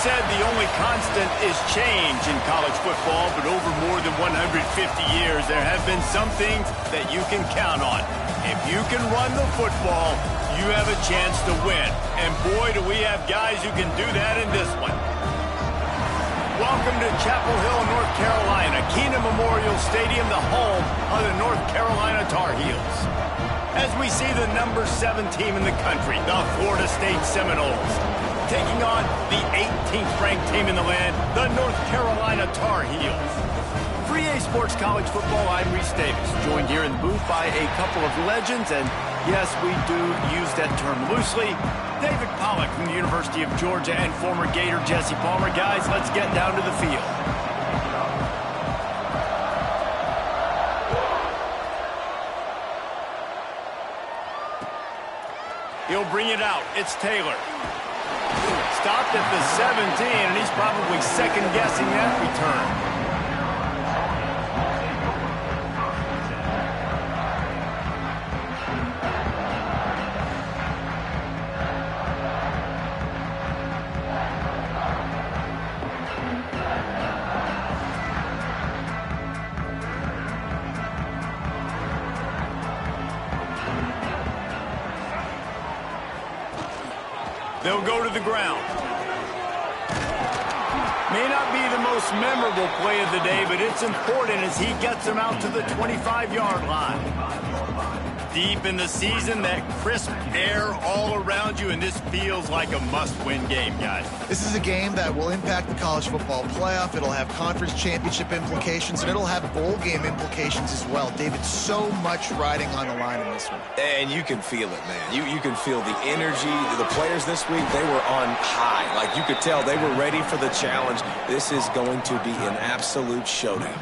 said the only constant is change in college football, but over more than 150 years, there have been some things that you can count on. If you can run the football, you have a chance to win. And boy, do we have guys who can do that in this one. Welcome to Chapel Hill, North Carolina, Keenan Memorial Stadium, the home of the North Carolina Tar Heels. As we see the number 7 team in the country, the Florida State Seminoles, taking on the 18th ranked team in the land, the North Carolina Tar Heels. For EA Sports College Football, I'm Reese Davis, joined here in the booth by a couple of legends, and yes, we do use that term loosely. David Pollack from the University of Georgia and former Gator Jesse Palmer. Guys, let's get down to the field. He'll bring it out. It's Taylor. Stopped at the 17, and he's probably second-guessing that return. They'll go to the ground. May not be the most memorable play of the day, but it's important as he gets them out to the 25-yard line. Deep in the season, that crisp air all around you, and this feels like a must-win game, guys. This is a game that will impact the college football playoff. It'll have conference championship implications, and it'll have bowl game implications as well. David, so much riding on the line in this one. And you can feel it, man. You can feel the energy. The players this week, they were on high. Like, you could tell they were ready for the challenge. This is going to be an absolute showdown.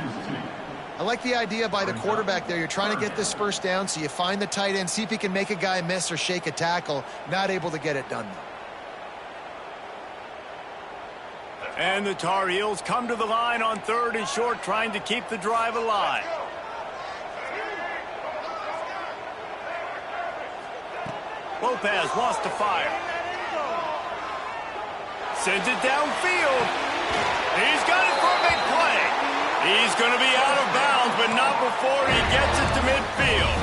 I like the idea by the quarterback there. You're trying to get this first down, so you find the tight end, see if he can make a guy miss or shake a tackle. Not able to get it done, though. And the Tar Heels come to the line on 3rd and short, trying to keep the drive alive. Lopez wants to fire. Sends it downfield. He's got it for a big play. He's going to be out of bounds, but not before he gets it to midfield.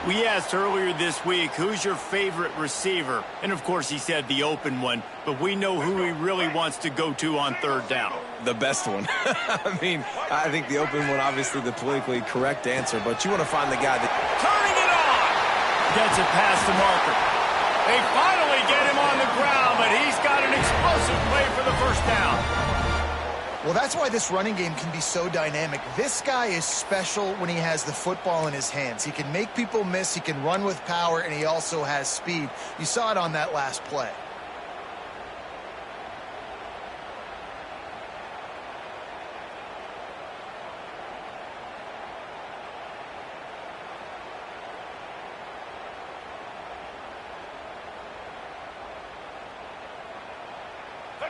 We asked earlier this week, who's your favorite receiver? And, of course, he said the open one, but we know who he really wants to go to on 3rd down. The best one. I mean, I think the open one, obviously the politically correct answer, but you want to find the guy that... Turning it on! Gets it past the marker. They finally get him on the ground, but he's got an explosive play for the first down. Well, that's why this running game can be so dynamic. This guy is special when he has the football in his hands. He can make people miss, he can run with power, and he also has speed. You saw it on that last play.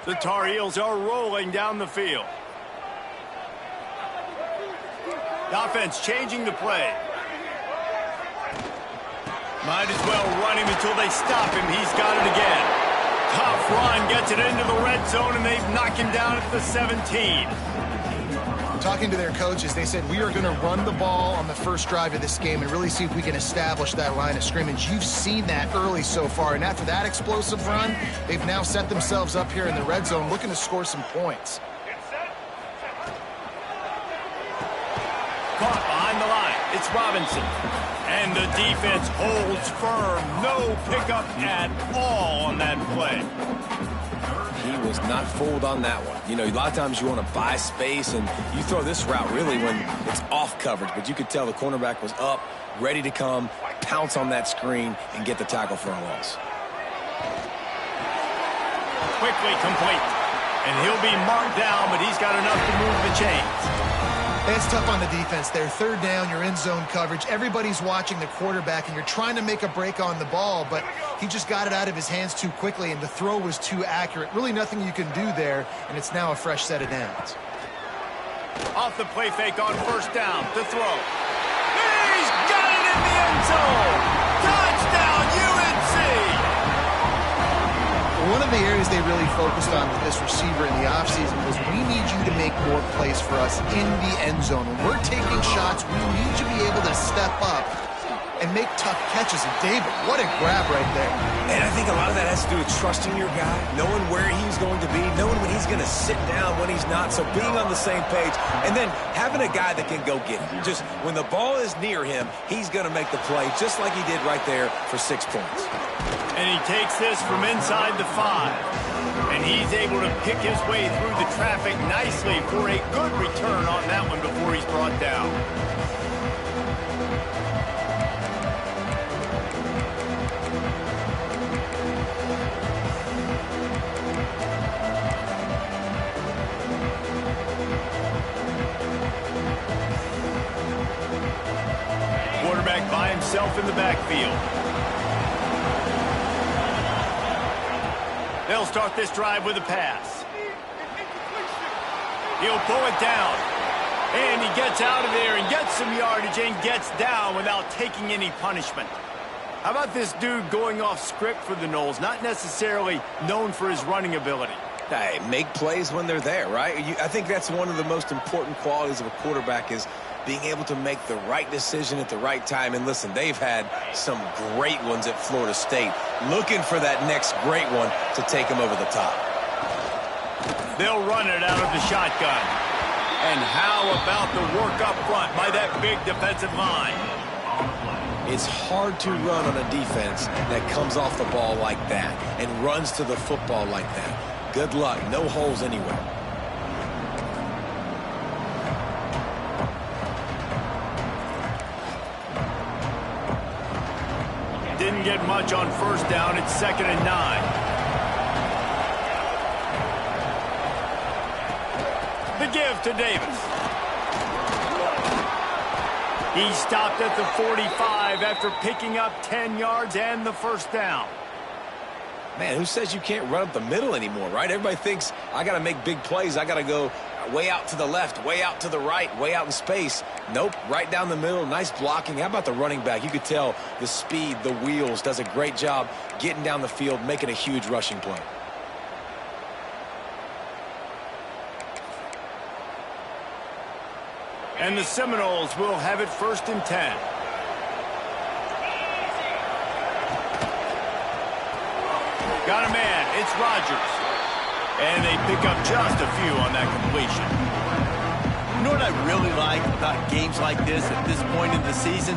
The Tar Heels are rolling down the field. The offense changing the play. Might as well run him until they stop him. He's got it again. Tough run, gets it into the red zone, and they've knocked him down at the 17. Talking to their coaches, they said, we are going to run the ball on the first drive of this game and really see if we can establish that line of scrimmage. You've seen that early so far, and after that explosive run, they've now set themselves up here in the red zone looking to score some points. Caught behind the line. It's Robinson. And the defense holds firm. No pickup at all on that play. He was not fooled on that one. You know, a lot of times you want to buy space, and you throw this route really when it's off coverage. But you could tell the cornerback was up, ready to come, pounce on that screen, and get the tackle for a loss. Quickly complete. And he'll be marked down, but he's got enough to move the chains. It's tough on the defense there. 3rd down, you're in zone coverage. Everybody's watching the quarterback, and you're trying to make a break on the ball, but he just got it out of his hands too quickly, and the throw was too accurate. Really nothing you can do there, and it's now a fresh set of downs. Off the play fake on 1st down. The throw. He's got it in the end zone. Touchdown, UNC! one of the areas they really focused on with this receiver in the offseason was we need you to make more plays for us in the end zone. When we're taking shots, we need you to be able to step up and make tough catches. And David, what a grab right there. And I think a lot of that has to do with trusting your guy, knowing where he's going to be, knowing when he's going to sit down, when he's not, so being on the same page, and then having a guy that can go get it. Just when the ball is near him, he's going to make the play, just like he did right there for 6 points. And he takes this from inside the 5. And he's able to pick his way through the traffic nicely for a good return on that one before he's brought down. Quarterback by himself in the backfield. They'll start this drive with a pass. He'll pull it down. And he gets out of there and gets some yardage and gets down without taking any punishment. How about this dude going off script for the Noles? Not necessarily known for his running ability. Hey, make plays when they're there, right? I think that's one of the most important qualities of a quarterback is being able to make the right decision at the right time. And listen, they've had some great ones at Florida State. Looking for that next great one to take them over the top. They'll run it out of the shotgun. And how about the work up front by that big defensive line? It's hard to run on a defense that comes off the ball like that and runs to the football like that. Good luck. No holes anywhere. Didn't get much on first down. It's 2nd and 9. The give to Davis. He stopped at the 45 after picking up 10 yards and the first down. Man, who says you can't run up the middle anymore, right? Everybody thinks I got to make big plays. I got to go way out to the left, way out to the right, way out in space. Nope, right down the middle. Nice blocking. How about the running back? You could tell the speed, the wheels, does a great job getting down the field, making a huge rushing play. And the Seminoles will have it 1st and 10. Got a man. It's Rodgers. And they pick up just a few on that completion. You know what I really like about games like this at this point in the season?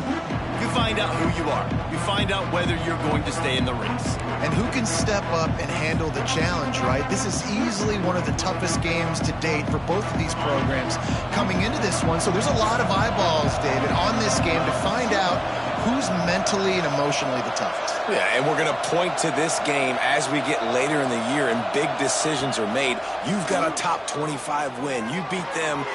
You find out who you are. You find out whether you're going to stay in the race. And who can step up and handle the challenge, right? This is easily one of the toughest games to date for both of these programs coming into this one. So there's a lot of eyeballs, David, on this game to find out who's mentally and emotionally the toughest. Yeah, and we're going to point to this game as we get later in the year and big decisions are made. You've got a top 25 win. You beat them.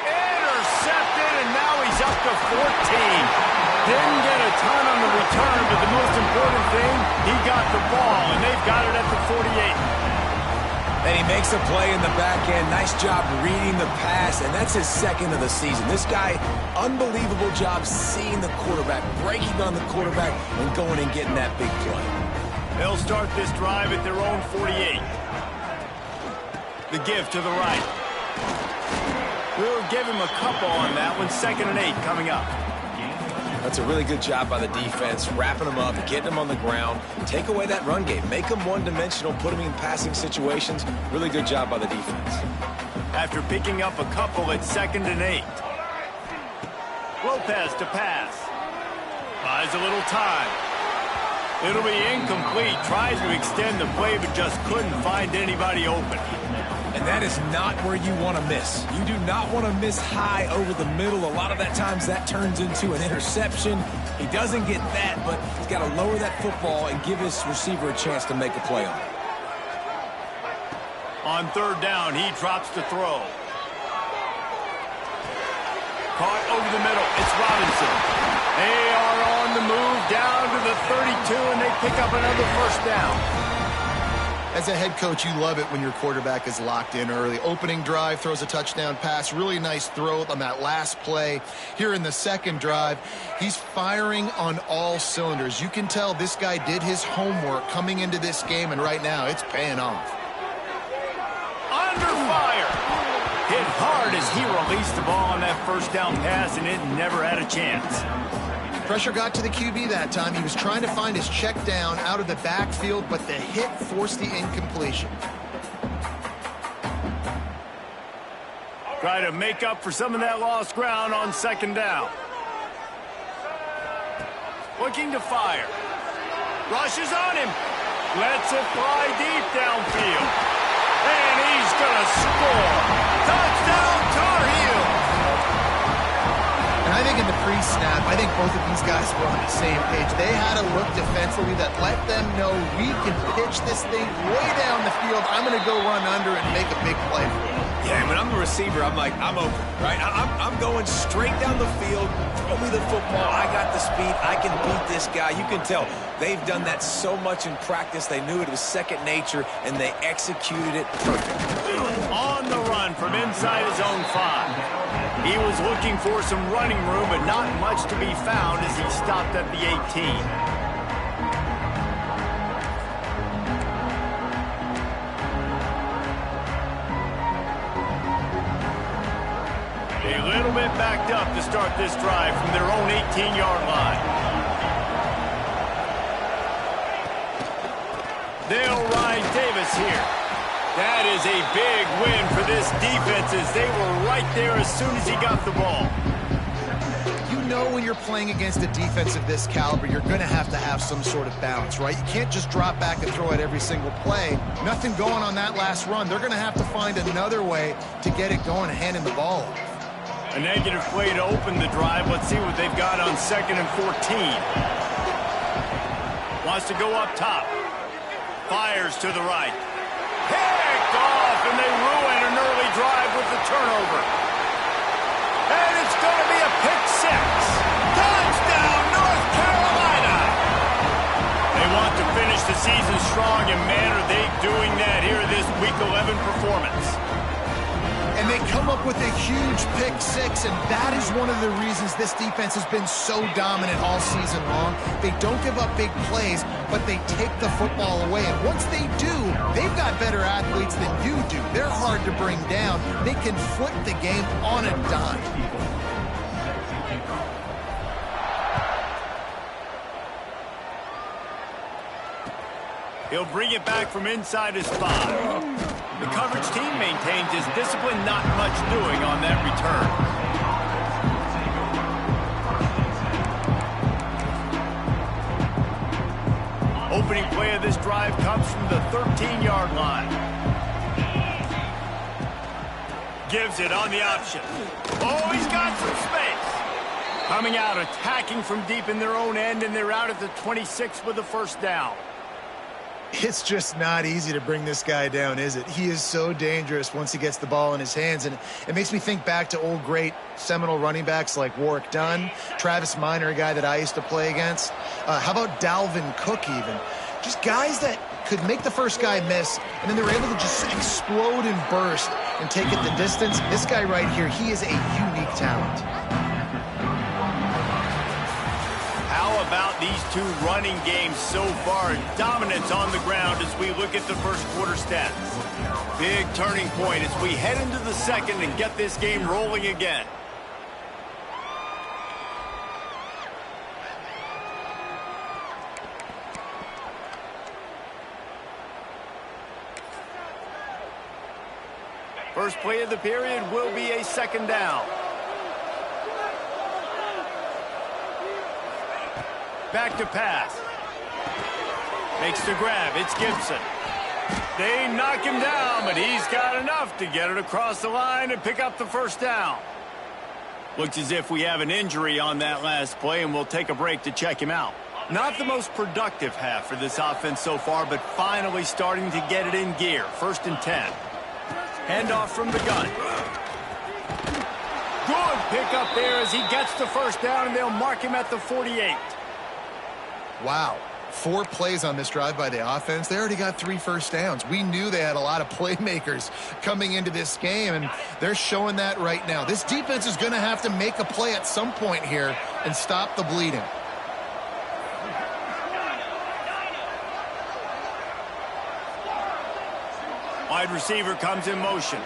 Intercepted, and now he's up to 14. Didn't get a ton on the return, but the most important thing, he got the ball, and they've got it at the 48. And he makes a play in the back end. Nice job reading the pass, and that's his 2nd of the season. This guy, unbelievable job seeing the quarterback, breaking on the quarterback, and going and getting that big play. They'll start this drive at their own 48. The give to the right. We'll give him a couple on that one. 2nd and 8 coming up. That's a really good job by the defense, wrapping them up, getting them on the ground, take away that run game, make them one-dimensional, put them in passing situations. Really good job by the defense. After picking up a couple at 2nd and 8. Lopez to pass. Buys a little time. It'll be incomplete. Tries to extend the play, but just couldn't find anybody open. And that is not where you want to miss. You do not want to miss high over the middle. A lot of that times that turns into an interception. He doesn't get that, but he's got to lower that football and give his receiver a chance to make a play on it. On 3rd down, he drops to throw. Caught over the middle. It's Robinson. They are on the move down to the 32, and they pick up another 1st down. As a head coach, you love it when your quarterback is locked in early. Opening drive, throws a touchdown pass. Really nice throw on that last play. Here in the second drive, he's firing on all cylinders. You can tell this guy did his homework coming into this game, and right now it's paying off. Under fire. Hit hard as he released the ball on that first down pass, and it never had a chance. Pressure got to the QB that time. He was trying to find his check down out of the backfield, but the hit forced the incompletion. Try to make up for some of that lost ground on second down. Looking to fire. Rushes on him. Lets it fly deep downfield. And he's going to score. Touchdown, Tar Heels. And I think in the pre-snap, I think both of these guys were on the same page. They had a look defensively that let them know we can pitch this thing way down the field. I'm going to go run under and make a big play for it. Yeah, when I'm the receiver, I'm like, I'm open, right? I'm going straight down the field. Throw me the football. I got the speed. I can beat this guy. You can tell they've done that so much in practice. They knew it was second nature, and they executed it perfect. On the run from inside his own 5. He was looking for some running room, but not much to be found as he stopped at the 18. A little bit backed up to start this drive from their own 18-yard line. They'll ride Davis here. That is a big win for this defense as they were right there as soon as he got the ball. You know when you're playing against a defense of this caliber, you're going to have some sort of balance, right? You can't just drop back and throw it every single play. Nothing going on that last run. They're going to have to find another way to get it going and handing the ball off. A negative play to open the drive. Let's see what they've got on 2nd and 14. Wants to go up top. Fires to the right. Picked off, and they ruin an early drive with the turnover. And it's going to be a pick 6. Touchdown, North Carolina! They want to finish the season strong, and man, are they doing that here in this Week 11 performance. And they come up with a huge pick 6, and that is one of the reasons this defense has been so dominant all season long. They don't give up big plays, but they take the football away. And once they do, they've got better athletes than you do. They're hard to bring down. They can flip the game on a dime. He'll bring it back from inside his 5. The coverage team maintains his discipline, not much doing on that return. Opening play of this drive comes from the 13-yard line. Gives it on the option. Oh, he's got some space. Coming out, attacking from deep in their own end, and they're out at the 26 with the first down. It's just not easy to bring this guy down, is it? He is so dangerous once he gets the ball in his hands, and it makes me think back to old great Seminole running backs like Warwick Dunn, Travis Minor, a guy that I used to play against. How about Dalvin Cook even? Just guys that could make the first guy miss, and then they were able to just explode and burst and take it the distance. This guy right here, he is a unique talent. How about these two running games so far? Dominance on the ground as we look at the first quarter stats. Big turning point as we head into the second and get this game rolling again. First play of the period will be a second down. Back to pass. Makes the grab. It's Gibson. They knock him down, but he's got enough to get it across the line and pick up the first down. Looks as if we have an injury on that last play, and we'll take a break to check him out. Not the most productive half for this offense so far, but finally starting to get it in gear. 1st and 10. Handoff from the gun. Good pickup there as he gets the first down, and they'll mark him at the 48. Wow. 4 plays on this drive by the offense. They already got 3 first downs. We knew they had a lot of playmakers coming into this game, and they're showing that right now. This defense is going to have to make a play at some point here and stop the bleeding. Wide receiver comes in motion.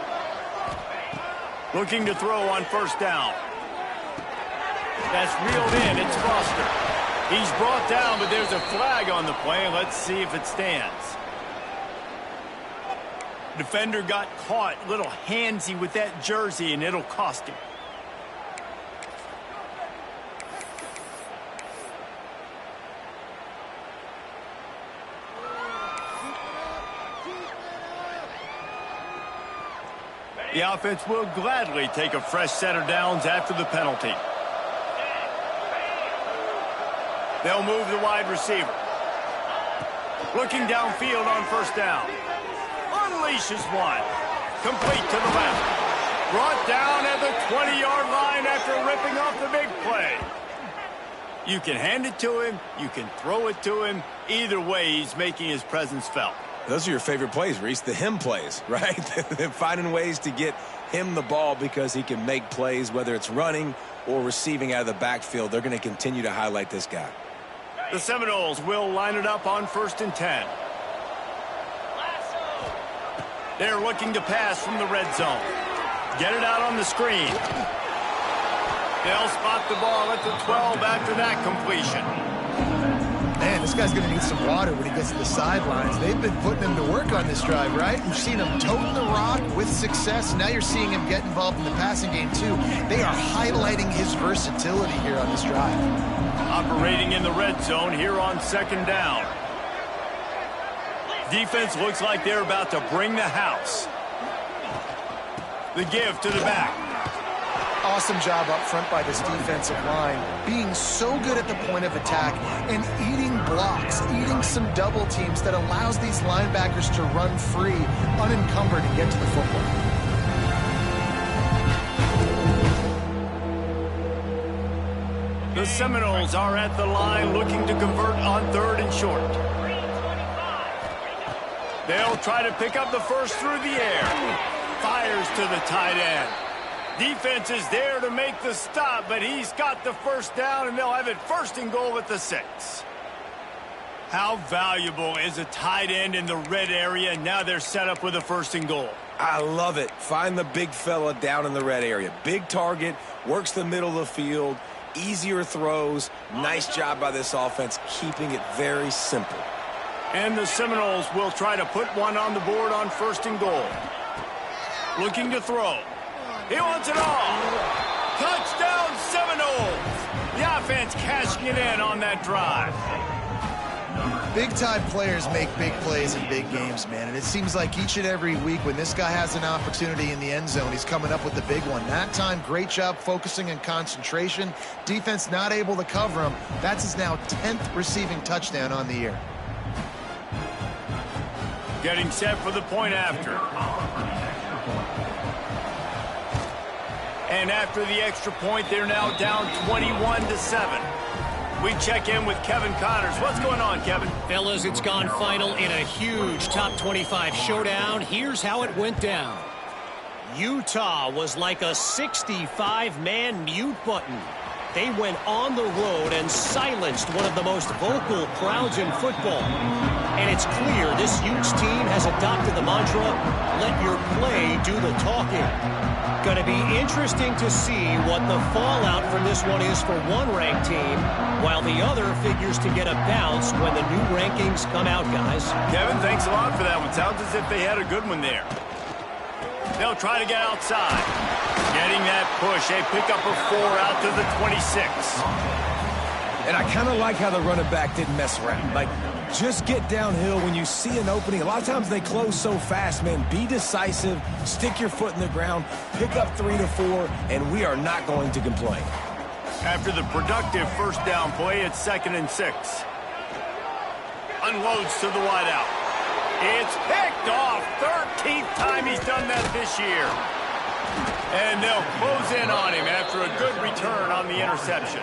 Looking to throw on first down. That's reeled in. It's Foster. He's brought down, but there's a flag on the play. Let's see if it stands. Defender got caught a little handsy with that jersey, and it'll cost him. The offense will gladly take a fresh set of downs after the penalty. They'll move the wide receiver. Looking downfield on first down. Unleashes one. Complete to the left. Brought down at the 20-yard line after ripping off the big play. You can hand it to him. You can throw it to him. Either way, he's making his presence felt. Those are your favorite plays, Reese, the him plays, right? Finding ways to get him the ball because he can make plays, whether it's running or receiving out of the backfield. They're going to continue to highlight this guy. The Seminoles will line it up on 1st and 10. They're looking to pass from the red zone. Get it out on the screen. They'll spot the ball at the 12 after that completion. Man, this guy's going to need some water when he gets to the sidelines. They've been putting him to work on this drive, right? You've seen him toting the rock with success. Now you're seeing him get involved in the passing game, too. They are highlighting his versatility here on this drive. Operating in the red zone here on 2nd down. Defense looks like they're about to bring the house. The give to the back. Awesome job up front by this defensive line, being so good at the point of attack and eating blocks, eating some double teams that allows these linebackers to run free, unencumbered, and get to the football. The Seminoles are at the line looking to convert on 3rd and short. They'll try to pick up the first through the air. Fires to the tight end. Defense is there to make the stop, but he's got the first down, and they'll have it 1st and goal at the 6. How valuable is a tight end in the red area? Now they're set up with a 1st and goal. I love it. Find the big fella down in the red area. Big target, works the middle of the field, easier throws. Nice job by this offense, keeping it very simple. And the Seminoles will try to put one on the board on 1st and goal. Looking to throw. He wants it all. Touchdown, Seminoles. The offense cashing it in on that drive. Big-time players make big plays in big games, man. And it seems like each and every week when this guy has an opportunity in the end zone, he's coming up with the big one. That time, great job focusing and concentration. Defense not able to cover him. That's his now 10th receiving touchdown on the year. Getting set for the point after. And after the extra point, they're now down 21-7. We check in with Kevin Connors. What's going on, Kevin? Fellas, it's gone final in a huge top 25 showdown. Here's how it went down. Utah was like a 65-man mute button. They went on the road and silenced one of the most vocal crowds in football. And it's clear this Utes team has adopted the mantra, let your play do the talking. Going to be interesting to see what the fallout from this one is for one ranked team, while the other figures to get a bounce when the new rankings come out, guys. Kevin, thanks a lot for that one. Sounds as if they had a good one there. They'll try to get outside. Getting that push. A pickup of 4 out to the 26. And I kind of like how the running back didn't mess around. Like, just get downhill when you see an opening. A lot of times they close so fast, man. Be decisive, stick your foot in the ground, pick up 3 to 4, and we are not going to complain. After the productive first down play, it's 2nd and 6. Unloads to the wideout. It's picked off. 13th time he's done that this year. And they'll close in on him after a good return on the interception.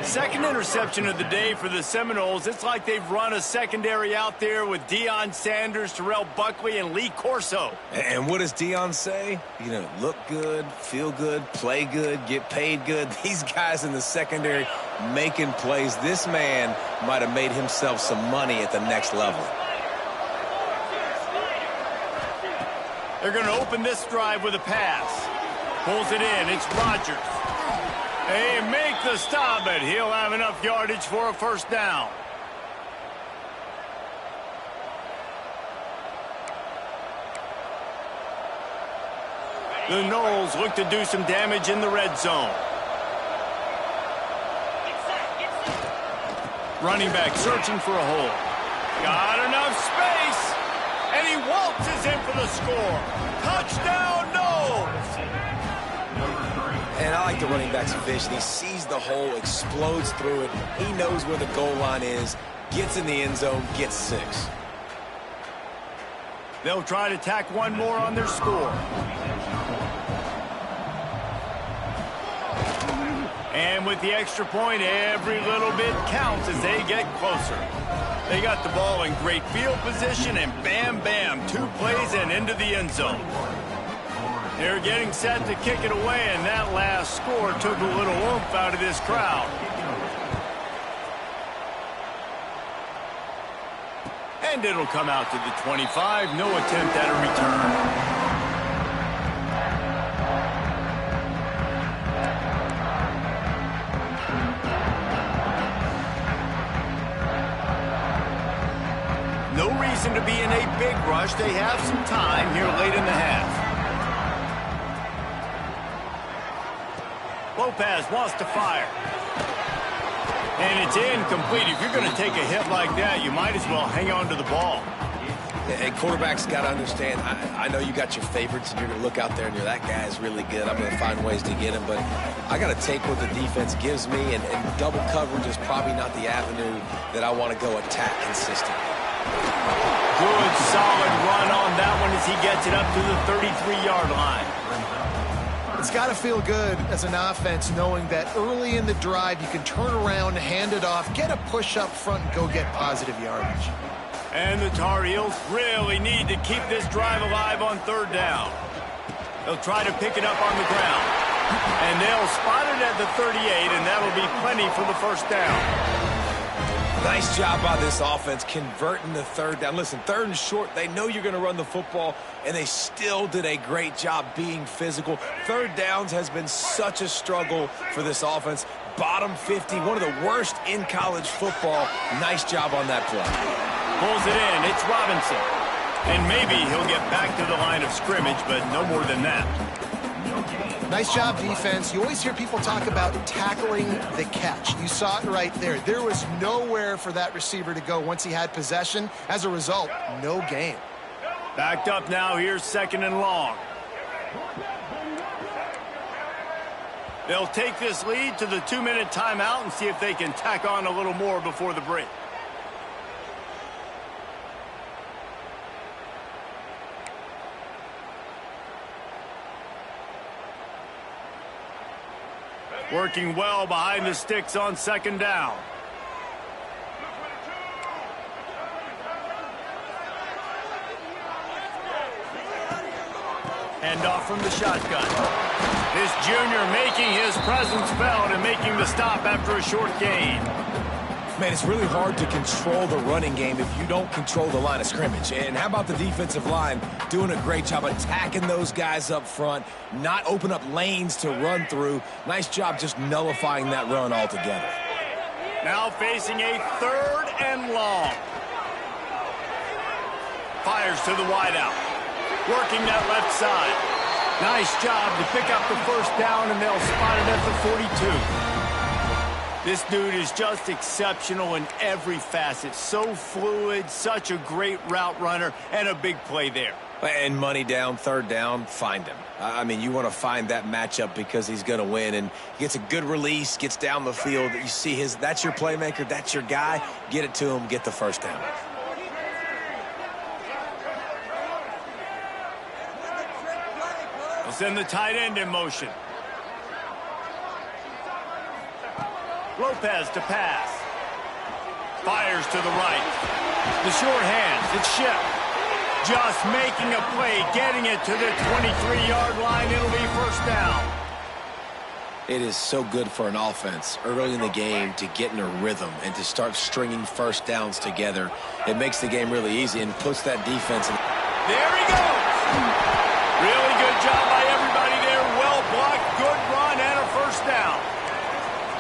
Second interception of the day for the Seminoles. It's like they've run a secondary out there with Deion Sanders, Terrell Buckley, and Lee Corso. And what does Deion say? You know, look good, feel good, play good, get paid good. These guys in the secondary making plays. This man might have made himself some money at the next level. They're going to open this drive with a pass. Pulls it in. It's Rodgers. They make the stop, but he'll have enough yardage for a first down. The Noles look to do some damage in the red zone. Running back searching for a hole. Got enough space, and he waltzes in for the score. Touchdown, Noles! And I like the running back's vision. He sees the hole, explodes through it. He knows where the goal line is, gets in the end zone, gets 6. They'll try to tack one more on their score. And with the extra point, every little bit counts as they get closer. They got the ball in great field position, and bam, bam, 2 plays and into the end zone. They're getting set to kick it away, and that last score took a little oomph out of this crowd. And it'll come out to the 25. No attempt at a return. No reason to be in a big rush. They have some time here late in the half. Lopez wants to fire. And it's incomplete. If you're going to take a hit like that, you might as well hang on to the ball. And quarterbacks got to understand, I know you got your favorites, and you're going to look out there and you're, that guy is really good. I'm going to find ways to get him. But I got to take what the defense gives me, and double coverage is probably not the avenue that I want to go attack consistently. Good, solid run on that one as he gets it up to the 33-yard line. It's got to feel good as an offense knowing that early in the drive you can turn around, hand it off, get a push up front, and go get positive yardage. And the Tar Heels really need to keep this drive alive on 3rd down. They'll try to pick it up on the ground. And they'll spot it at the 38, and that'll be plenty for the first down. Nice job by this offense converting the 3rd down. Listen, 3rd and short, they know you're going to run the football, and they still did a great job being physical. 3rd downs has been such a struggle for this offense. Bottom 50, one of the worst in college football. Nice job on that play. Pulls it in. It's Robinson. And maybe he'll get back to the line of scrimmage, but no more than that. Nice job, defense. You always hear people talk about tackling the catch. You saw it right there. There was nowhere for that receiver to go once he had possession. As a result, no gain. Backed up now. Here's 2nd and long. They'll take this lead to the 2-minute timeout and see if they can tack on a little more before the break. Working well behind the sticks on 2nd down. Hand off from the shotgun. This junior making his presence felt and making the stop after a short gain. Man, it's really hard to control the running game if you don't control the line of scrimmage. And how about the defensive line doing a great job attacking those guys up front, not open up lanes to run through. Nice job just nullifying that run altogether. Now facing a 3rd and long. Fires to the wideout. Working that left side. Nice job to pick up the first down, and they'll spot it at the 42. This dude is just exceptional in every facet. So fluid, such a great route runner, and a big play there. And money down, 3rd down, find him. I mean, you want to find that matchup because he's going to win, and he gets a good release, gets down the field. You see that's your playmaker, that's your guy. Get it to him, get the first down. They'll send the tight end in motion. Lopez to pass. Fires to the right. The short hands. It's Ship. Just making a play, getting it to the 23-yard line. It'll be first down. It is so good for an offense early in the game to get in a rhythm and to start stringing first downs together. It makes the game really easy and puts that defense in. There he goes. Really good job by everybody there. Well blocked, good run, and a first down.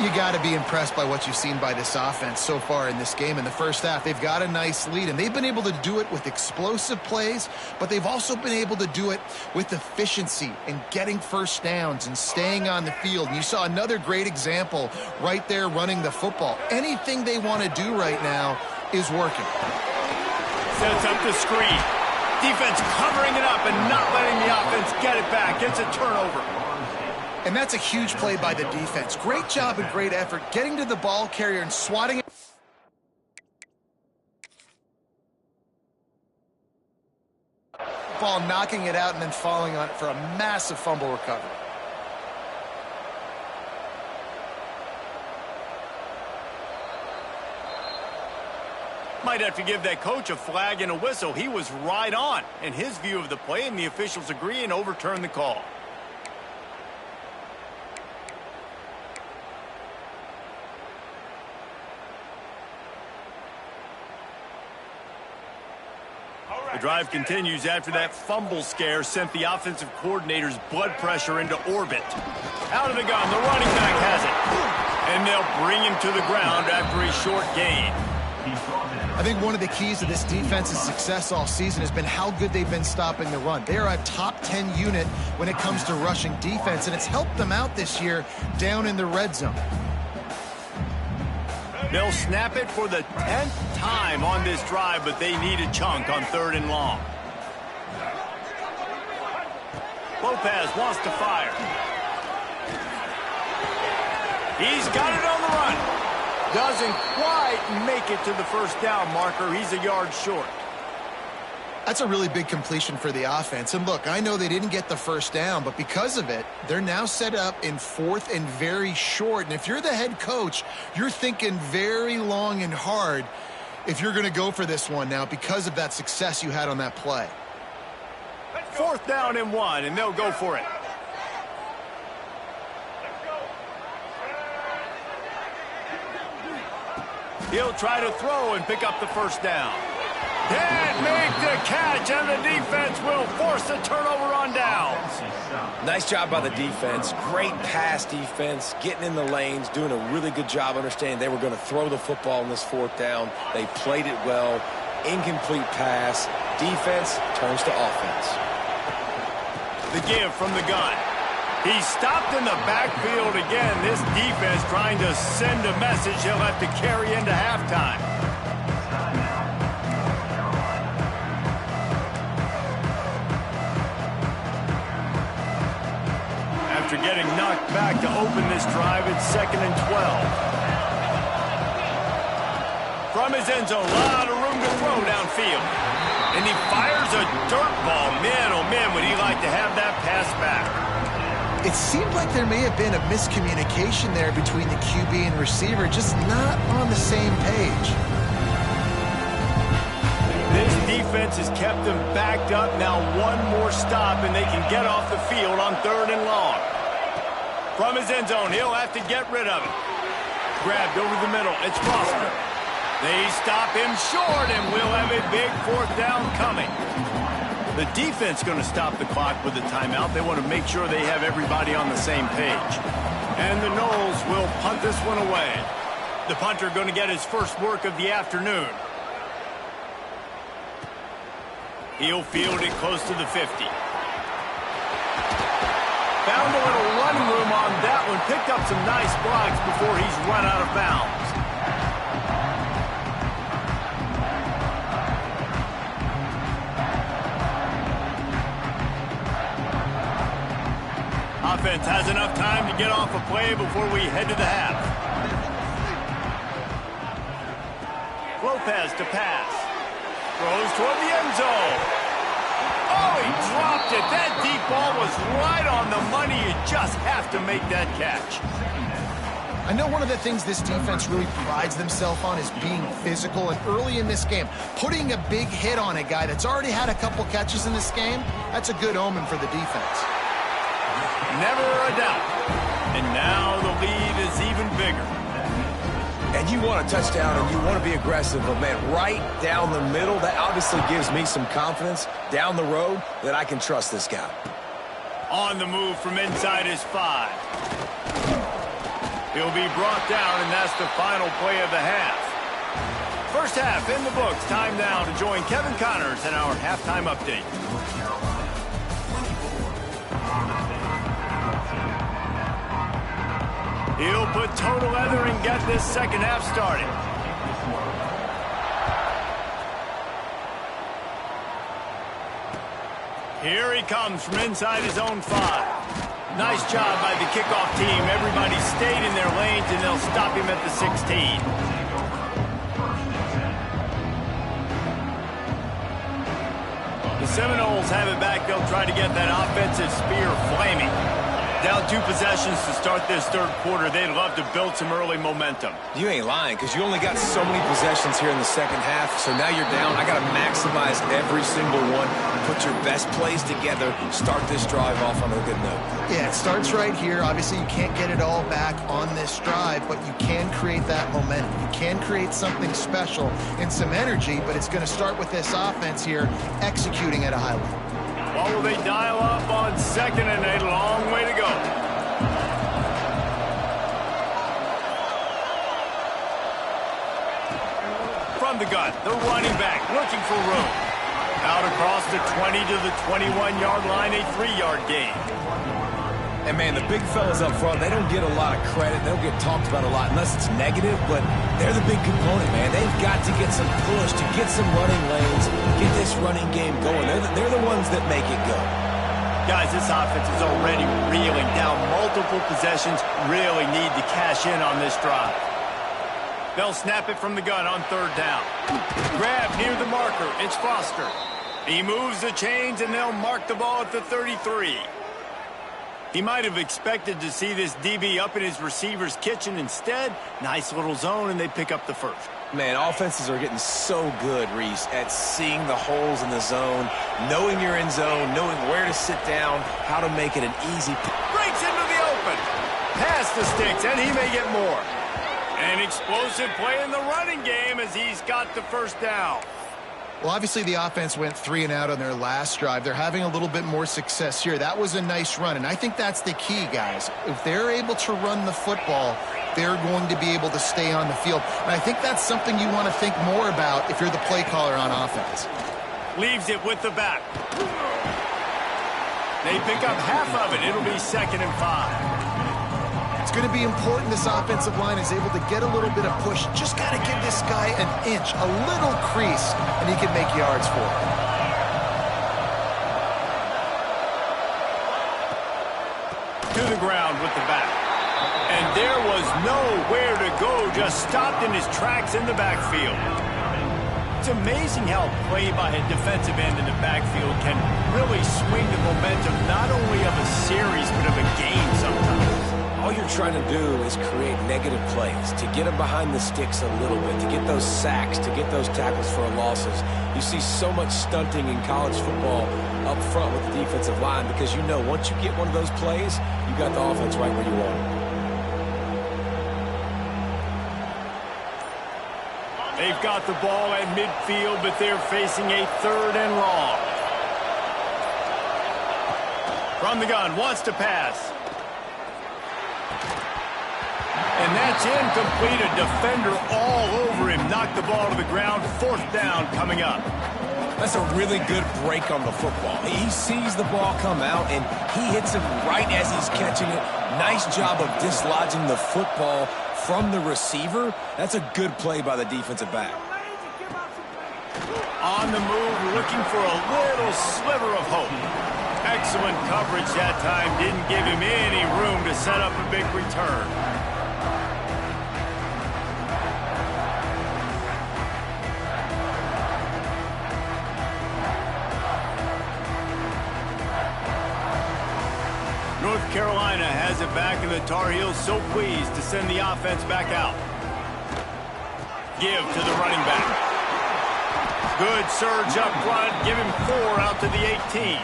You got to be impressed by what you've seen by this offense so far in this game. In the first half, they've got a nice lead, and they've been able to do it with explosive plays, but they've also been able to do it with efficiency and getting first downs and staying on the field. And you saw another great example right there running the football. Anything they want to do right now is working. Sets up the screen. Defense covering it up and not letting the offense get it back. Gets a turnover. And that's a huge play by the defense. Great job and great effort getting to the ball carrier and swatting it. Ball knocking it out and then falling on it for a massive fumble recovery. Might have to give that coach a flag and a whistle. He was right on in his view of the play, and the officials agree and overturn the call. The drive continues after that fumble scare sent the offensive coordinator's blood pressure into orbit. Out of the gun, the running back has it. And they'll bring him to the ground after a short gain. I think one of the keys to this defense's success all season has been how good they've been stopping the run. They are a top 10 unit when it comes to rushing defense, and it's helped them out this year down in the red zone. They'll snap it for the 10th time on this drive, but they need a chunk on 3rd and long. Lopez wants to fire. He's got it on the run. Doesn't quite make it to the first down marker. He's a yard short. That's a really big completion for the offense. And look, I know they didn't get the first down, but because of it, they're now set up in 4th and very short. And if you're the head coach, you're thinking very long and hard if you're going to go for this one now because of that success you had on that play. 4th down and 1, and they'll go for it. He'll try to throw and pick up the first down. Can't make the catch, and the defense will force the turnover on downs. Nice job by the defense. Great pass defense, getting in the lanes, doing a really good job understanding they were going to throw the football in this 4th down. They played it well. Incomplete pass. Defense turns to offense. The give from the gun. He's stopped in the backfield again. This defense trying to send a message he'll have to carry into halftime. After getting knocked back to open this drive, it's 2nd and 12. From his end zone, a lot of room to throw downfield. And he fires a dirt ball. Man, oh man, would he like to have that pass back. It seemed like there may have been a miscommunication there between the QB and receiver, just not on the same page. This defense has kept them backed up. Now one more stop, and they can get off the field on 3rd and long. From his end zone, he'll have to get rid of it. Grabbed over the middle. It's Foster. They stop him short, and we'll have a big 4th down coming. The defense going to stop the clock with a timeout. They want to make sure they have everybody on the same page. And the Noles will punt this one away. The punter going to get his first work of the afternoon. He'll field it close to the 50. Found a little running room on that one. Picked up some nice blocks before he's run out of bounds. Offense has enough time to get off a play before we head to the half. Lopez to pass. Throws toward the end zone. Oh, he dropped it. That deep ball was right on the money. You just have to make that catch. I know one of the things this defense really prides themselves on is being physical, and early in this game, putting a big hit on a guy that's already had a couple catches in this game, that's a good omen for the defense. Never a doubt. And now the lead is even bigger. And you want a touchdown and you want to be aggressive, but man, right down the middle, that obviously gives me some confidence down the road that I can trust this guy. On the move from inside his 5. He'll be brought down, and that's the final play of the half. First half in the books. Time now to join Kevin Connors in our halftime update. He'll put total leather and get this second half started. Here he comes from inside his own 5. Nice job by the kickoff team. Everybody stayed in their lanes, and they'll stop him at the 16. The Seminoles have it back. They'll try to get that offensive spear flaming. Down 2 possessions to start this third quarter. They'd love to build some early momentum. You ain't lying, because you only got so many possessions here in the second half, so now you're down. I got to maximize every single one. Put your best plays together. Start this drive off on a good note. Yeah, it starts right here. Obviously, you can't get it all back on this drive, but you can create that momentum. You can create something special and some energy, but it's going to start with this offense here executing at a high level. What will they dial up on second and a long way to go? From the gun, the running back looking for room. Out across the 20 to the 21-yard line, a 3-yard gain. And, man, the big fellas up front, they don't get a lot of credit. They don't get talked about a lot unless it's negative, but they're the big component, man. They've got to get some push, to get some running lanes, get this running game going. They're the ones that make it go. Guys, this offense is already reeling down multiple possessions. Really need to cash in on this drive. They'll snap it from the gun on third down. Grab near the marker. It's Foster. He moves the chains, and they'll mark the ball at the 33. He might have expected to see this DB up in his receiver's kitchen. Instead, nice little zone, and they pick up the first. Man, offenses are getting so good, Reese, at seeing the holes in the zone, knowing you're in zone, knowing where to sit down, how to make it an easy. Breaks into the open. Past the sticks, and he may get more. An explosive play in the running game as he's got the first down. Well, obviously the offense went 3 and out on their last drive. They're having a little bit more success here. That was a nice run, and I think that's the key, guys. If they're able to run the football, they're going to be able to stay on the field. And I think that's something you want to think more about if you're the play caller on offense. Leaves it with the back. They pick up half of it. It'll be 2nd and 5. It's going to be important this offensive line is able to get a little bit of push. Just got to give this guy an inch, a little crease, and he can make yards for it. To the ground with the back. And there was nowhere to go, just stopped in his tracks in the backfield. It's amazing how play by a defensive end in the backfield can really swing the momentum not only of a series but of a game sometimes. All you're trying to do is create negative plays, to get them behind the sticks a little bit, to get those sacks, to get those tackles for losses. You see so much stunting in college football up front with the defensive line because you know once you get one of those plays, you got the offense right where you want it. They've got the ball at midfield, but they're facing a 3rd and long. From the gun, wants to pass. And that's incomplete. A defender all over him. Knocked the ball to the ground. 4th down coming up. That's a really good break on the football. He sees the ball come out, and he hits it right as he's catching it. Nice job of dislodging the football from the receiver. That's a good play by the defensive back. On the move, looking for a little sliver of hope. Excellent coverage that time. Didn't give him any room to set up a big return. North Carolina has has it back, and the Tar Heels so pleased to send the offense back out. Give to the running back. Good surge up front. Give him 4 out to the 18.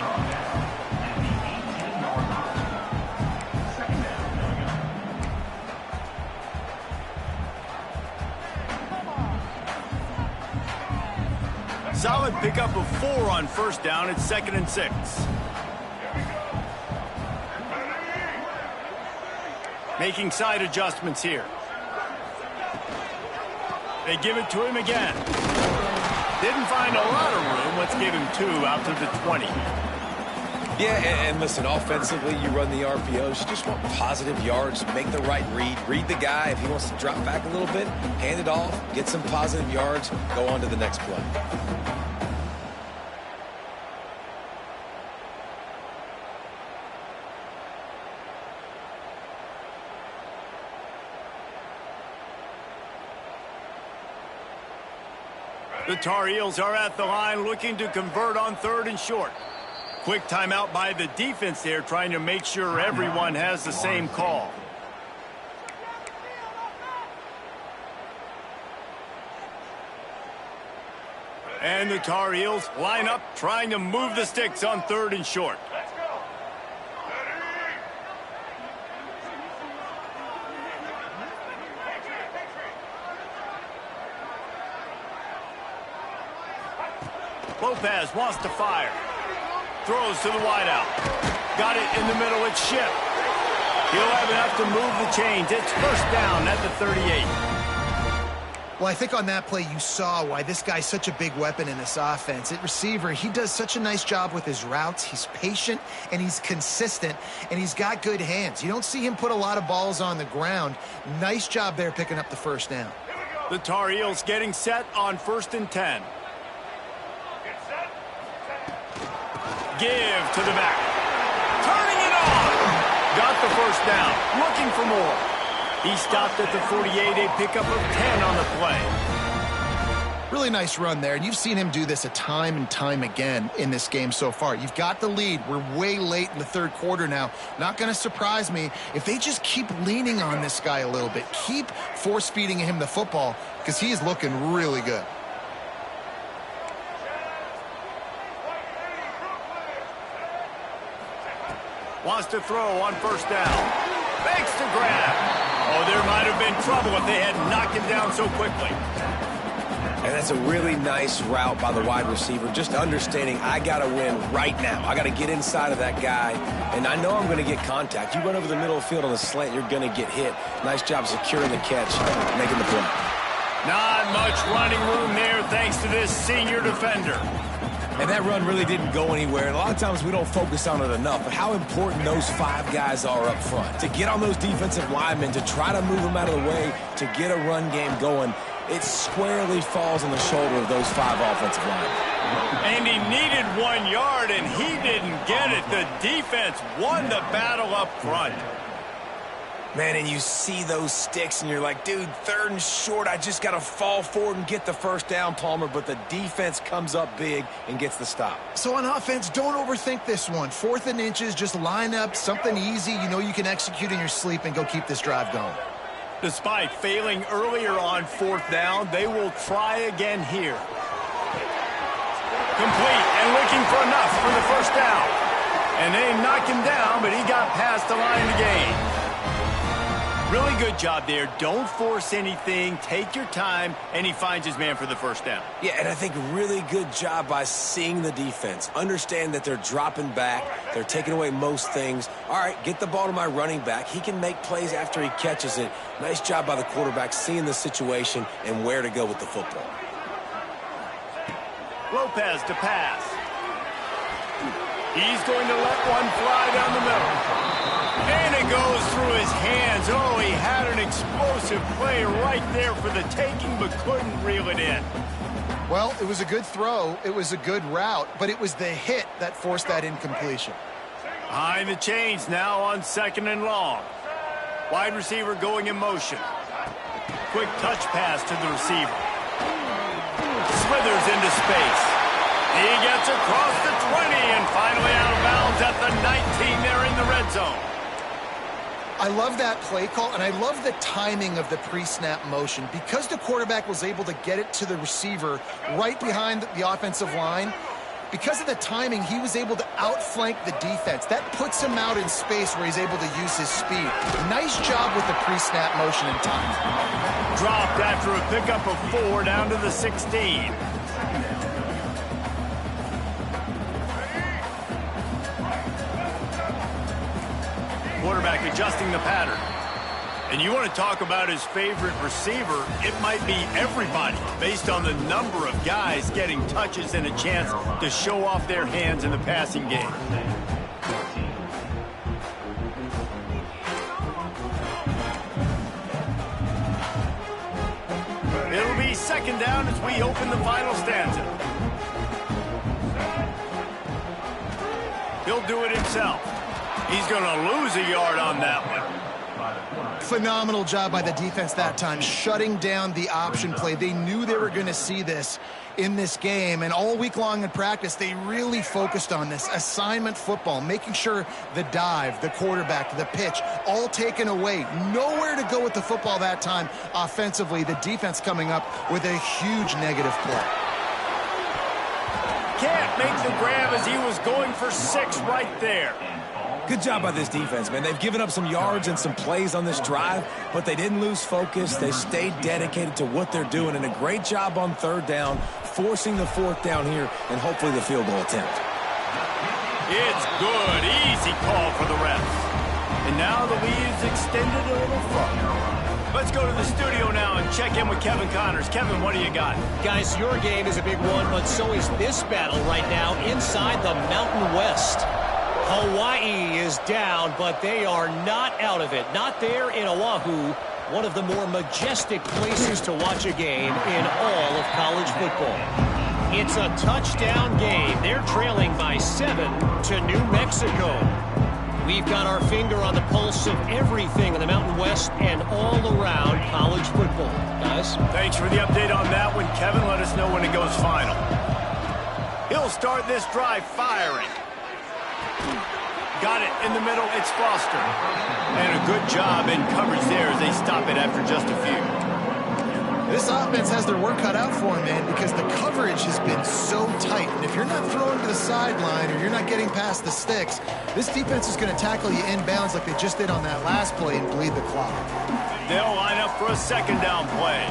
Solid pickup of 4 on first down. It's 2nd and 6. Making side adjustments here. They give it to him again. Didn't find a lot of room. Let's give him 2 out to the 20. Yeah, and listen, offensively, you run the RPOs. You just want positive yards, make the right read. Read the guy. If he wants to drop back a little bit, hand it off, get some positive yards, go on to the next play. The Tar Heels are at the line looking to convert on 3rd and short. Quick timeout by the defense there, trying to make sure everyone has the same call. And the Tar Heels line up, trying to move the sticks on 3rd and short. Lopez wants to fire. Throws to the wideout. Got it in the middle. It's Ship. He'll have enough to move the chains. It's first down at the 38. Well, I think on that play you saw why this guy's such a big weapon in this offense. At receiver, he does such a nice job with his routes. He's patient, and he's consistent, and he's got good hands. You don't see him put a lot of balls on the ground. Nice job there picking up the first down. The Tar Heels getting set on 1st and 10. Give to the back. Turning it on. Got the first down. Looking for more. He stopped at the 48, a pickup of 10 on the play. Really nice run there, and you've seen him do this a time and time again in this game so far. You've got the lead. We're way late in the 3rd quarter now. Not going to surprise me if they just keep leaning on this guy a little bit. Keep force-feeding him the football because he is looking really good. Wants to throw on first down. Fakes to grab. Oh, there might have been trouble if they had knocked him down so quickly. And that's a really nice route by the wide receiver, just understanding I got to win right now. I got to get inside of that guy, and I know I'm going to get contact. You run over the middle of the field on the slant, you're going to get hit. Nice job securing the catch, making the play. Not much running room there thanks to this senior defender. And that run really didn't go anywhere. And a lot of times we don't focus on it enough, but how important those 5 guys are up front. To get on those defensive linemen, to try to move them out of the way, to get a run game going, it squarely falls on the shoulder of those 5 offensive linemen. And he needed 1 yard, and he didn't get it. The defense won the battle up front. Man, and you see those sticks, and you're like, dude, 3rd and short, I just got to fall forward and get the first down, Palmer, but the defense comes up big and gets the stop. So on offense, don't overthink this one. 4th and inches, just line up something easy you know you can execute in your sleep and go keep this drive going. Despite failing earlier on 4th down, they will try again here. Complete and looking for enough for the first down. And they knock him down, but he got past the line to gain. Really good job there. Don't force anything. Take your time, and he finds his man for the first down. Yeah, and I think really good job by seeing the defense. Understand that they're dropping back. They're taking away most things. All right, get the ball to my running back. He can make plays after he catches it. Nice job by the quarterback seeing the situation and where to go with the football. Lopez to pass. He's going to let one fly down the middle. And it goes through his hands. Oh, he had an explosive play right there for the taking, but couldn't reel it in. Well, it was a good throw. It was a good route, but it was the hit that forced that incompletion. Behind the chains now on 2nd and long. Wide receiver going in motion. Quick touch pass to the receiver. Slithers into space. He gets across the 20 and finally out of bounds at the 19. They're in the red zone. I love that play call, and I love the timing of the pre-snap motion. Because the quarterback was able to get it to the receiver right behind the offensive line, because of the timing, he was able to outflank the defense. That puts him out in space where he's able to use his speed. Nice job with the pre-snap motion and time. Dropped after a pickup of 4 down to the 16. Quarterback adjusting the pattern. And you want to talk about his favorite receiver, it might be everybody based on the number of guys getting touches and a chance to show off their hands in the passing game. It'll be second down as we open the final stanza. He'll do it himself. He's going to lose a yard on that one. Phenomenal job by the defense that time, shutting down the option play. They knew they were going to see this in this game, and all week long in practice, they really focused on this assignment football, making sure the dive, the quarterback, the pitch, all taken away. Nowhere to go with the football that time offensively. The defense coming up with a huge negative play. Can't make the grab as he was going for 6 right there. Good job by this defense, man. They've given up some yards and some plays on this drive, but they didn't lose focus. They stayed dedicated to what they're doing, and a great job on third down, forcing the 4th down here, and hopefully the field goal attempt. It's good. Easy call for the refs. And now the lead's extended a little further. Let's go to the studio now and check in with Kevin Connors. Kevin, what do you got? Guys, your game is a big one, but so is this battle right now inside the Mountain West. Hawaii is down, but they are not out of it. Not there in Oahu, one of the more majestic places to watch a game in all of college football. It's a touchdown game. They're trailing by 7 to New Mexico. We've got our finger on the pulse of everything in the Mountain West and all around college football. Guys? Thanks for the update on that one, Kevin. Let us know when it goes final. He'll start this drive firing. Got it in the middle. It's Foster. And a good job in coverage there as they stop it after just a few. This offense has their work cut out for them, man, because the coverage has been so tight. And if you're not throwing to the sideline or you're not getting past the sticks, this defense is going to tackle you inbounds like they just did on that last play and bleed the clock. They'll line up for a second down play.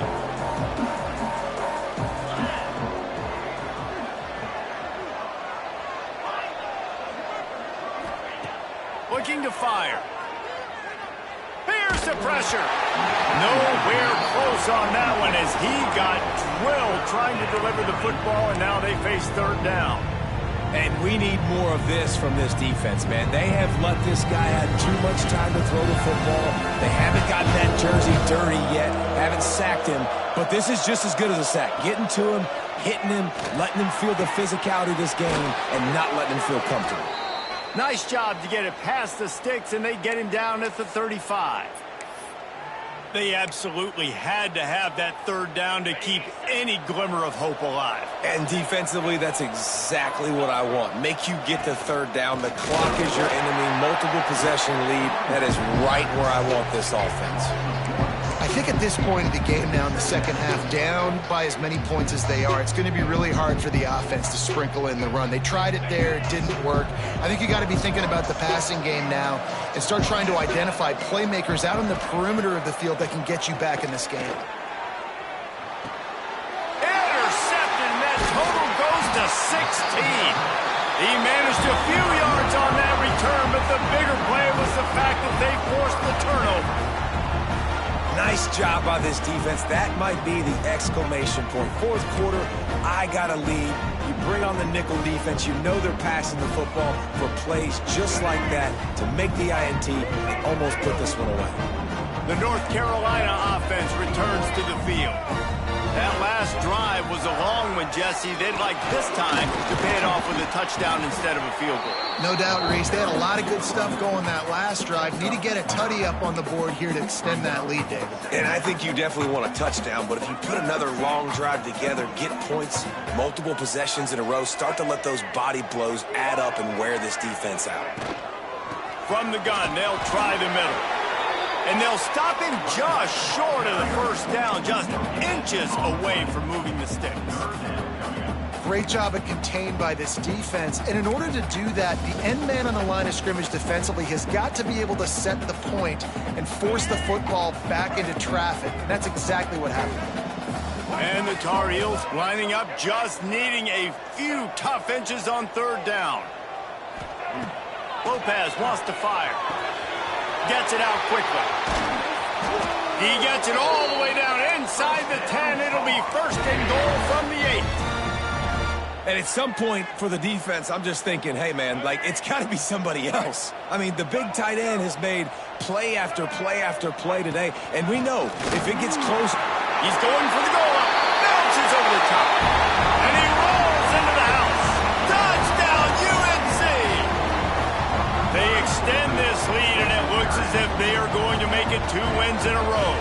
Looking to fire. Here's the pressure. Nowhere close on that one as he got drilled trying to deliver the football, and now they face third down. And we need more of this from this defense, man. They have let this guy have too much time to throw the football. They haven't gotten that jersey dirty yet, haven't sacked him, but this is just as good as a sack. Getting to him, hitting him, letting him feel the physicality of this game, and not letting him feel comfortable. Nice job to get it past the sticks, and they get him down at the 35. They absolutely had to have that third down to keep any glimmer of hope alive. And defensively, that's exactly what I want. Make you get the third down. The clock is your enemy. Multiple possession lead. That is right where I want this offense. I think at this point of the game now in the second half, down by as many points as they are, it's going to be really hard for the offense to sprinkle in the run. They tried it there. It didn't work. I think you got to be thinking about the passing game now and start trying to identify playmakers out on the perimeter of the field that can get you back in this game. Intercepted, and that total goes to 16. He managed a few yards on that return, but the bigger play was the fact that they forced the turnover. Nice job by this defense. That might be the exclamation point. Fourth quarter, I got a lead. You bring on the nickel defense. You know they're passing the football for plays just like that to make the INT and almost put this one away. The North Carolina offense returns to the field. That last drive was a long one, Jesse. They'd like this time to pay it off with a touchdown instead of a field goal. No doubt, Reese. They had a lot of good stuff going that last drive. Need to get a tutty up on the board here to extend that lead, David. And I think you definitely want a touchdown, but if you put another long drive together, get points, multiple possessions in a row, start to let those body blows add up and wear this defense out. From the gun, they'll try the middle. And they'll stop him just short of the first down, just inches away from moving the sticks. Great job of contained by this defense. And in order to do that, the end man on the line of scrimmage defensively has got to be able to set the point and force the football back into traffic. And that's exactly what happened. And the Tar Heels lining up, just needing a few tough inches on third down. Lopez wants to fire. Gets it out quickly. He gets it all the way down inside the 10. It'll be first and goal from the 8. And at some point for the defense, I'm just thinking, hey, man, like, it's got to be somebody else. I mean, the big tight end has made play after play after play today. And we know if it gets close, he's going for the goal line. Bounces over the top. And he rolls into the house. Touchdown, UNC! They extend this lead, and it looks as if they are going to make it 2 wins in a row.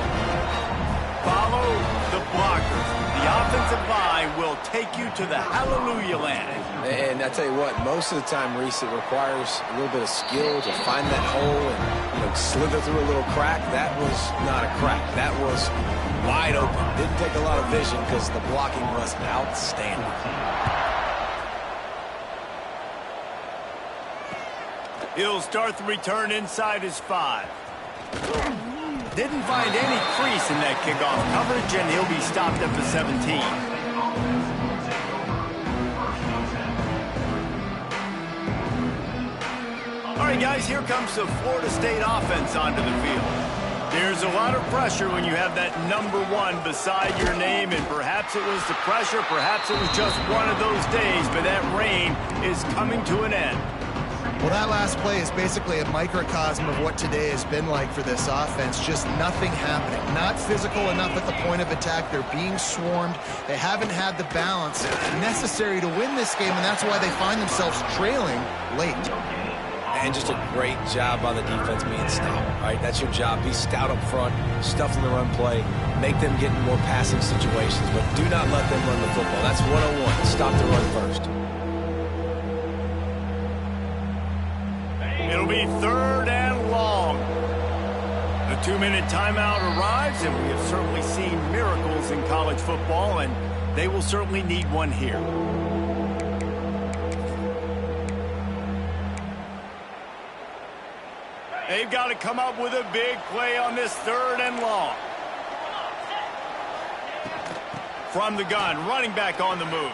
Follow the blockers. The offensive line will take you to the hallelujah land. and I tell you what, most of the time, Reese, it requires a little bit of skill to find that hole and, slither through a little crack. That was not a crack. That was wide open. Didn't take a lot of vision because the blocking was outstanding. He'll start the return inside his 5. Didn't find any crease in that kickoff coverage, and he'll be stopped at the 17. All right, guys, here comes the Florida State offense onto the field. There's a lot of pressure when you have that number 1 beside your name, and perhaps it was the pressure, perhaps it was just one of those days, but that reign is coming to an end. Well, that last play is basically a microcosm of what today has been like for this offense. Just nothing happening. Not physical enough at the point of attack. They're being swarmed. They haven't had the balance necessary to win this game, and that's why they find themselves trailing late. And just a great job by the defense being stout, right? That's your job. Be stout up front, stuff in the run play, make them get in more passing situations, but do not let them run the football. That's 101. Stop the run first. It'll be 3rd and long. The 2-minute timeout arrives, and we have certainly seen miracles in college football, and they will certainly need one here. They've got to come up with a big play on this 3rd and long. From the gun, running back on the move.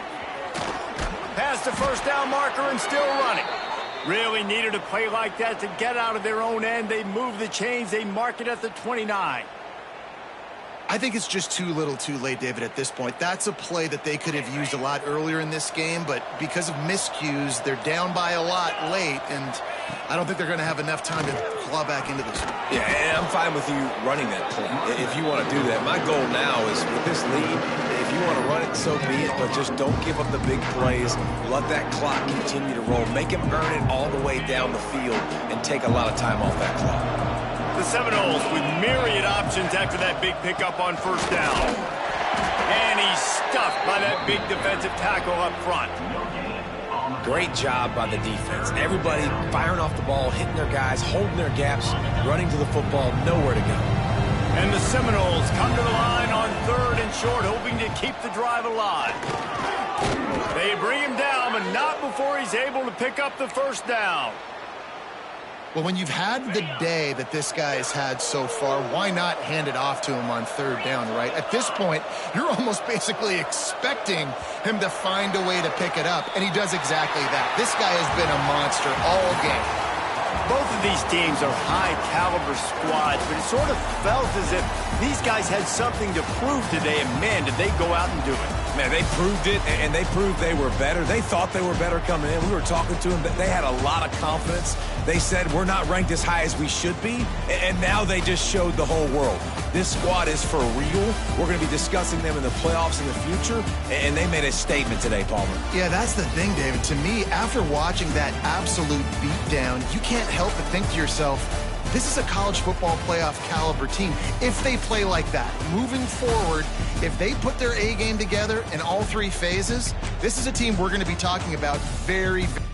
Past the first down marker and still running. Really needed a play like that to get out of their own end. They move the chains. They mark it at the 29. I think it's just too little too late, David, at this point. That's a play that they could have used a lot earlier in this game, but because of miscues, they're down by a lot late, and I don't think they're going to have enough time to claw back into this one. Yeah, and I'm fine with you running that play if you want to do that. My goal now is with this lead, if you want to run it, so be it, but just don't give up the big plays. Let that clock continue to roll. Make him earn it all the way down the field and take a lot of time off that clock. The Seminoles with myriad options after that big pickup on first down. And he's stuffed by that big defensive tackle up front. Great job by the defense. Everybody firing off the ball, hitting their guys, holding their gaps, running to the football, nowhere to go. And the Seminoles come to the line on 3rd and short, hoping to keep the drive alive. They bring him down, but not before he's able to pick up the first down. Well, when you've had the day that this guy has had so far, why not hand it off to him on 3rd down, right? At this point, you're almost basically expecting him to find a way to pick it up, and he does exactly that. This guy has been a monster all game. Both of these teams are high-caliber squads, but it sort of felt as if these guys had something to prove today, and man, did they go out and do it. Man, they proved it, and they proved they were better. They thought they were better coming in. We were talking to them. They had a lot of confidence. They said, we're not ranked as high as we should be, and now they just showed the whole world. This squad is for real. We're going to be discussing them in the playoffs in the future, and they made a statement today, Palmer. Yeah, that's the thing, David. To me, after watching that absolute beatdown, you can't help but think to yourself, this is a college football playoff caliber team. If they play like that, moving forward, if they put their A game together in all 3 phases, this is a team we're going to be talking about very, very